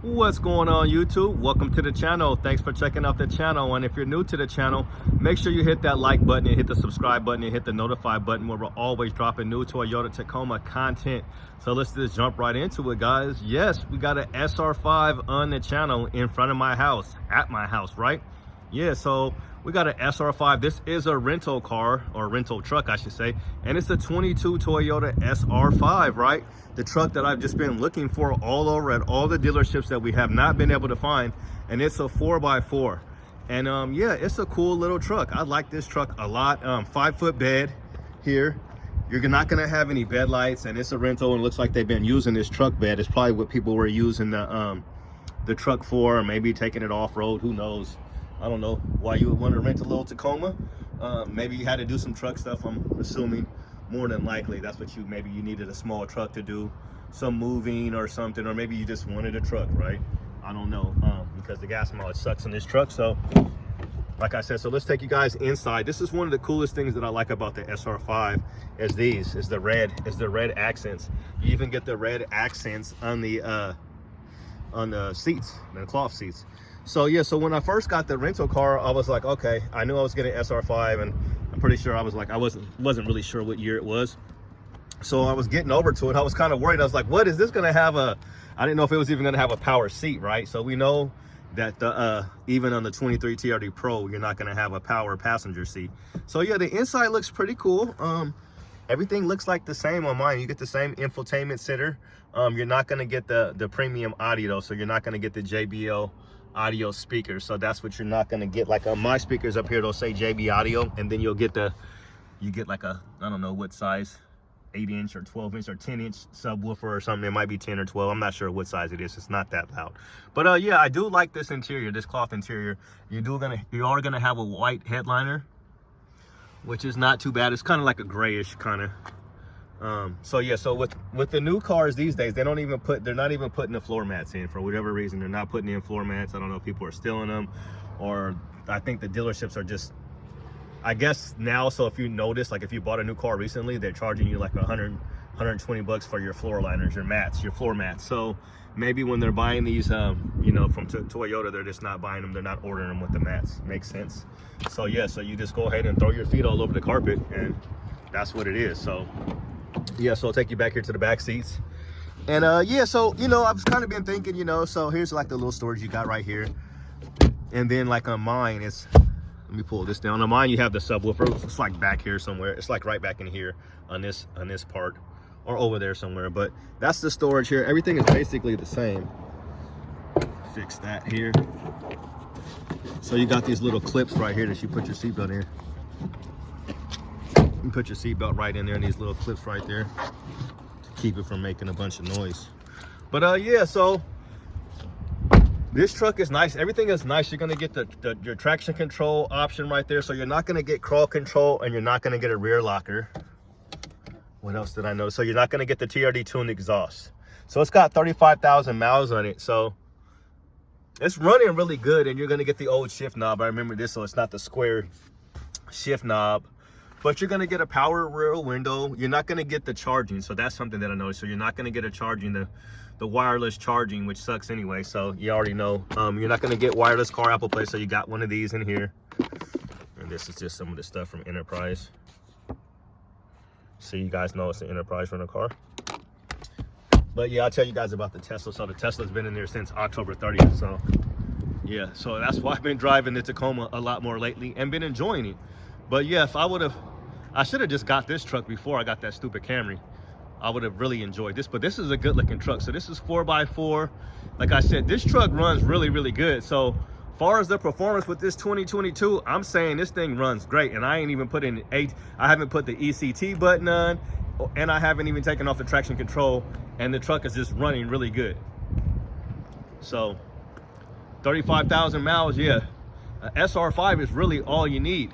What's going on, YouTube? Welcome to the channel. Thanks for checking out the channel. And if you're new to the channel, make sure you hit that like button and hit the subscribe button and hit the notify button, where we're always dropping new Toyota Tacoma content. So let's just jump right into it, guys. Yes, we got an SR5 on the channel in front of my house, at my house, right? Yeah, so we got an SR5. This is a rental car, or rental truck, I should say. And it's a 22 Toyota SR5, right? The truck that I've just been looking for all over at all the dealerships that we have not been able to find. And it's a 4x4. And yeah, it's a cool little truck. I like this truck a lot. 5-foot bed here. You're not gonna have any bed lights, and it's a rental, and it looks like they've been using this truck bed. It's probably what people were using the truck for, or maybe taking it off-road, who knows. I don't know why you would want to rent a little Tacoma. Maybe you had to do some truck stuff, I'm assuming. More than likely, that's what maybe you needed a small truck to do some moving or something, or maybe you just wanted a truck, right? I don't know, because the gas mileage sucks in this truck. So like I said, so let's take you guys inside. This is one of the coolest things that I like about the SR5 is the red accents. You even get the red accents on the seats, the cloth seats. So yeah, so when I first got the rental car, I was like, okay, I knew I was getting SR5, and I'm pretty sure I wasn't really sure what year it was. So I was getting over to it. I was kind of worried. I was like, what is this gonna have I didn't know if it was even gonna have a power seat, right? So we know that even on the 23 TRD Pro, you're not gonna have a power passenger seat. So yeah, the inside looks pretty cool. Everything looks like the same on mine. You get the same infotainment center. You're not gonna get the premium audio though, so you're not gonna get the JBL audio speakers. So that's what you're not gonna get. Like on my speakers up here, they'll say JB audio, and then you get like a, I don't know what size, 8-inch or 12-inch or 10-inch subwoofer or something. It might be 10 or 12. I'm not sure what size it is. It's not that loud. But yeah, I do like this interior, this cloth interior. You are gonna have a white headliner, which is not too bad. It's kind of like a grayish kind of. So yeah, so with the new cars these days, they're not even putting the floor mats in. For whatever reason, they're not putting in floor mats. I don't know if people are stealing them, or I think the dealerships are just, I guess now, so if you notice, like if you bought a new car recently, they're charging you like 120 bucks for your floor liners, your floor mats. So maybe when they're buying these, you know, from Toyota, they're just not buying them. They're not ordering them with the mats. Makes sense. So yeah, so you just go ahead and throw your feet all over the carpet, and that's what it is. So yeah, so I'll take you back here to the back seats. And yeah, so, you know, I've kind of been thinking, you know, so here's like the little storage you got right here. And then like on mine, let me pull this down. On mine, you have the subwoofer. It's like back here somewhere. It's like right back in here on this part, or over there somewhere. But that's the storage here. Everything is basically the same. Fix that here. So you got these little clips right here that you put your seatbelt in. You put your seatbelt right in there, and these little clips right there to keep it from making a bunch of noise. But yeah, so this truck is nice. Everything is nice. You're gonna get your traction control option right there. So you're not gonna get crawl control, and you're not gonna get a rear locker. What else did I know? So you're not gonna get the TRD tuned exhaust. So it's got 35,000 miles on it. So it's running really good, and you're gonna get the old shift knob. I remember this, so it's not the square shift knob. But you're gonna get a power rear window. You're not gonna get the charging, so that's something that I noticed. So you're not gonna get a charging, the wireless charging, which sucks anyway. So you already know. You're not gonna get wireless car Apple Play. So you got one of these in here, and this is just some of the stuff from Enterprise. So you guys know it's an Enterprise rental car. But yeah, I'll tell you guys about the Tesla. So the Tesla's been in there since October 30th. So yeah, so that's why I've been driving the Tacoma a lot more lately and been enjoying it. But yeah, if I should have just got this truck before I got that stupid Camry. I would have really enjoyed this, but this is a good looking truck. So this is 4x4. Like I said, this truck runs really, really good. So far as the performance with this 2022, I'm saying this thing runs great. And I ain't even put in I haven't put the ECT button on, and I haven't even taken off the traction control, and the truck is just running really good. So 35,000 miles, yeah. SR5 is really all you need,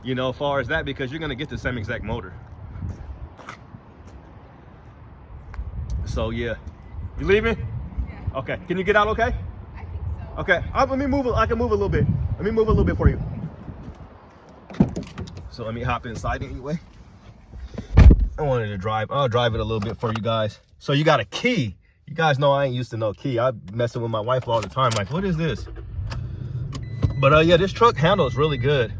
you know, as far as that, because you're gonna get the same exact motor. So yeah, you leaving? Yeah. Okay, can you get out okay? I think so. Okay, let me move. I can move a little bit. Let me move a little bit for you. So let me hop inside anyway. I wanted to drive. I'll drive it a little bit for you guys. So you got a key. You guys know I ain't used to no key. I'm messing with my wife all the time. Like, what is this? But yeah, this truck handles really good.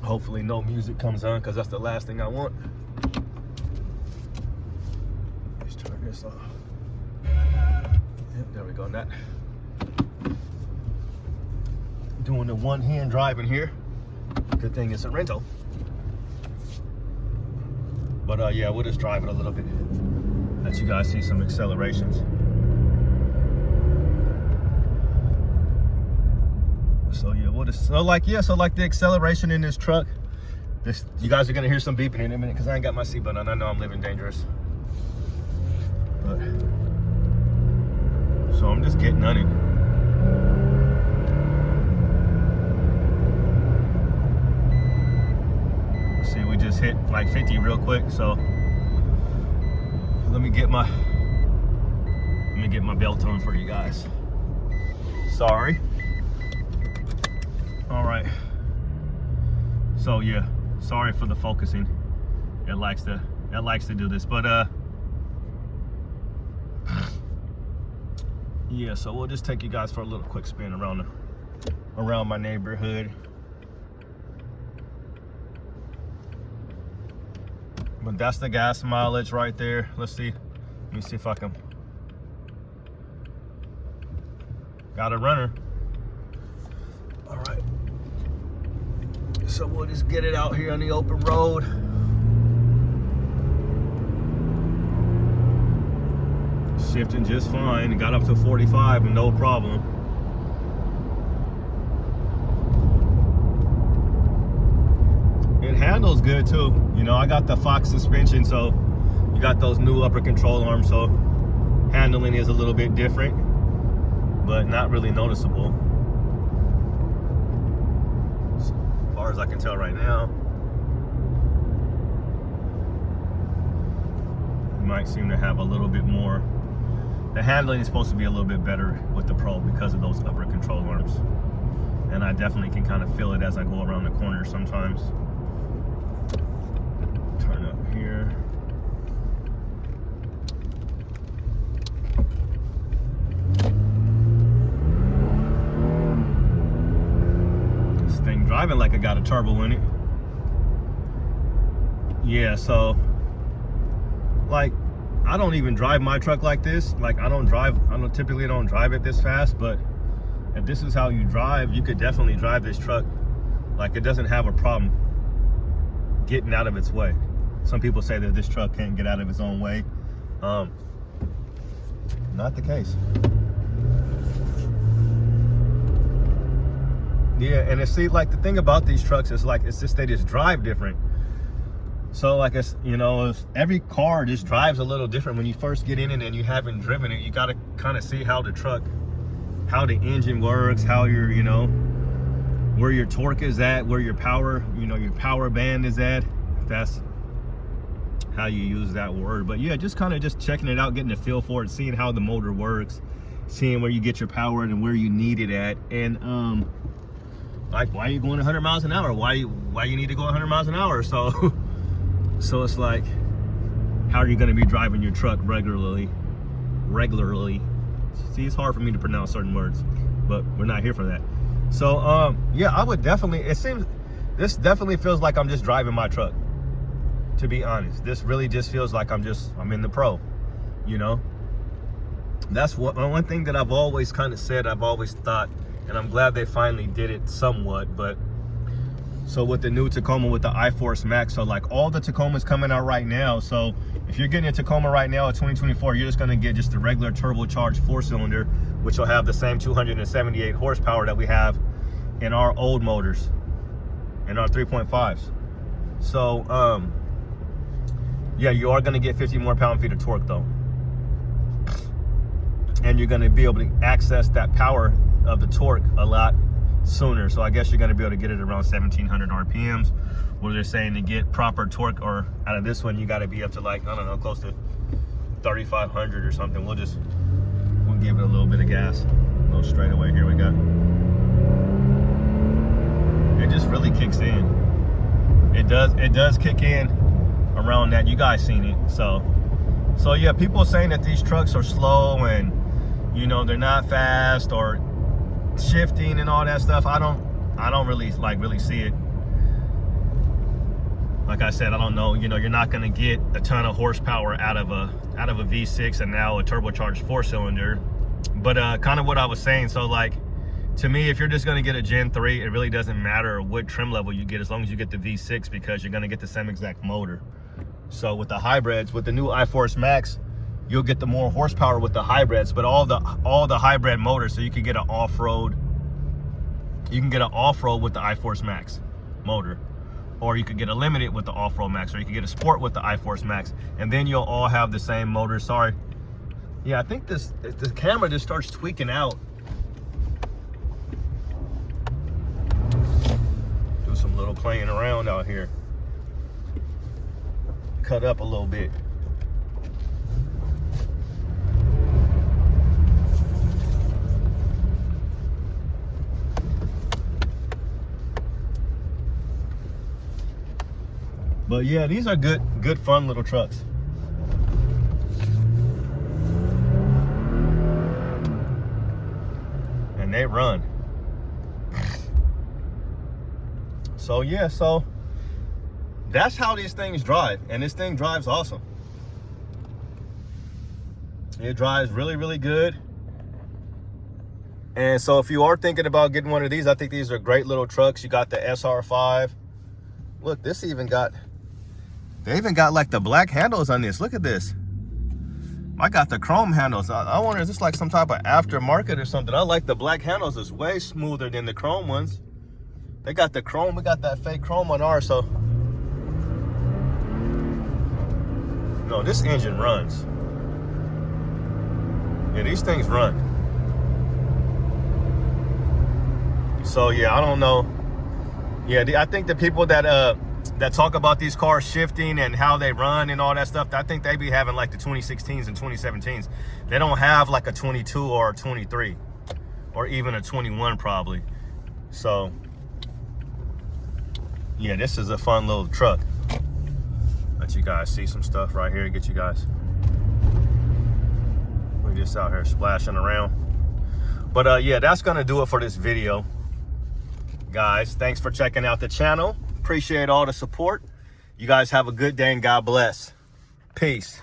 Hopefully no music comes on, because that's the last thing I want. Let's turn this off. Yep, there we go. That. Doing the one-hand driving here. Good thing it's a rental. But yeah, we'll just drive it a little bit. Let you guys see some accelerations. So yeah, we'll just, so like the acceleration in this truck, you guys are gonna hear some beeping in a minute because I ain't got my seatbelt on. I know I'm living dangerous. But so I'm just getting on it. See, we just hit like 50 real quick, so let me get my belt on for you guys. Sorry. All right. So yeah, sorry for the focusing. It likes to do this, but yeah. So we'll just take you guys for a little quick spin around my neighborhood. But that's the gas mileage right there. Let's see. Let me see if I can. Got a runner. All right. So we'll just get it out here on the open road. Shifting just fine. Got up to 45 and no problem. It handles good too. You know, I got the Fox suspension, so you got those new upper control arms, so handling is a little bit different, but not really noticeable. As far as I can tell right now. You might seem to have a little bit more. The handling is supposed to be a little bit better with the Pro because of those upper control arms. And I definitely can kind of feel it as I go around the corner sometimes. Turn up here. This thing driving like I got a turbo in it. Yeah, so like I don't even drive my truck like this. Like I typically don't drive it this fast, but if this is how you drive, you could definitely drive this truck like it doesn't have a problem getting out of its way. Some people say that this truck can't get out of its own way. Not the case. Yeah, and see, like the thing about these trucks is like, it's just, they just drive different. So like, it's, you know, every car just drives a little different. When you first get in it and you haven't driven it, you got to kind of see how the engine works, how your, you know, where your torque is at, where your power, you know, your power band is at, if that's how you use that word. But yeah, just kind of just checking it out, getting a feel for it, seeing how the motor works, seeing where you get your power and where you need it at. And like, why are you going 100 miles an hour? Why you need to go 100 miles an hour? So it's like, how are you going to be driving your truck regularly? See, it's hard for me to pronounce certain words, but we're not here for that. So yeah, I would definitely, this definitely feels like I'm just driving my truck, to be honest. This really just feels like I'm in the Pro, you know. That's one thing that I've always kind of said, I've always thought, and I'm glad they finally did it somewhat. But so with the new Tacoma, with the iForce Max, so like all the Tacomas coming out right now, so if you're getting a Tacoma right now at 2024, you're just going to get just the regular turbocharged 4-cylinder, which will have the same 278 horsepower that we have in our old motors, in our 3.5s. So yeah, you are going to get 50 more pound-feet of torque though, and you're going to be able to access that power of the torque a lot sooner. So I guess you're going to be able to get it around 1700 RPMs, where they're saying to get proper torque, or out of this one you got to be up to like, I don't know, close to 3500 or something. We'll give it a little bit of gas, a little straightaway. Here we go. It just really kicks in. It does kick in around that. You guys seen it. So yeah, people saying that these trucks are slow and, you know, they're not fast or shifting and all that stuff. I don't really see it. Like I said, I don't know. You know, you're not going to get a ton of horsepower out of a V6 and now a turbocharged 4-cylinder. But kind of what I was saying. So like, to me, if you're just going to get a Gen 3, it really doesn't matter what trim level you get as long as you get the V6, because you're going to get the same exact motor. So with the hybrids, with the new iForce Max, you'll get the more horsepower with the hybrids, but all the hybrid motors. So you can get an off-road. You can get an off-road with the iForce Max motor, or you could get a limited with the off-road Max, or you could get a sport with the iForce Max, and then you'll all have the same motor. Sorry. Yeah, I think the camera just starts tweaking out. Do some little playing around out here. Cut up a little bit. But yeah, these are good fun little trucks. And they run. So yeah, so that's how these things drive. And this thing drives awesome. It drives really, really good. And so if you are thinking about getting one of these, I think these are great little trucks. You got the SR5. Look, they even got like the black handles on this. Look at this. I got the chrome handles. I wonder, is this like some type of aftermarket or something? I like the black handles. It's way smoother than the chrome ones. They got the chrome. We got that fake chrome on ours. So no, this engine runs. Yeah, these things run. So yeah, I don't know. Yeah, I think the people that talk about these cars shifting and how they run and all that stuff, I think they be having like the 2016s and 2017s. They don't have like a 22 or a 23 or even a 21 probably. So yeah, this is a fun little truck. Let you guys see some stuff right here. Get you guys. We're just out here splashing around. But yeah, that's gonna do it for this video. Guys, thanks for checking out the channel. Appreciate all the support. You guys have a good day and God bless. Peace.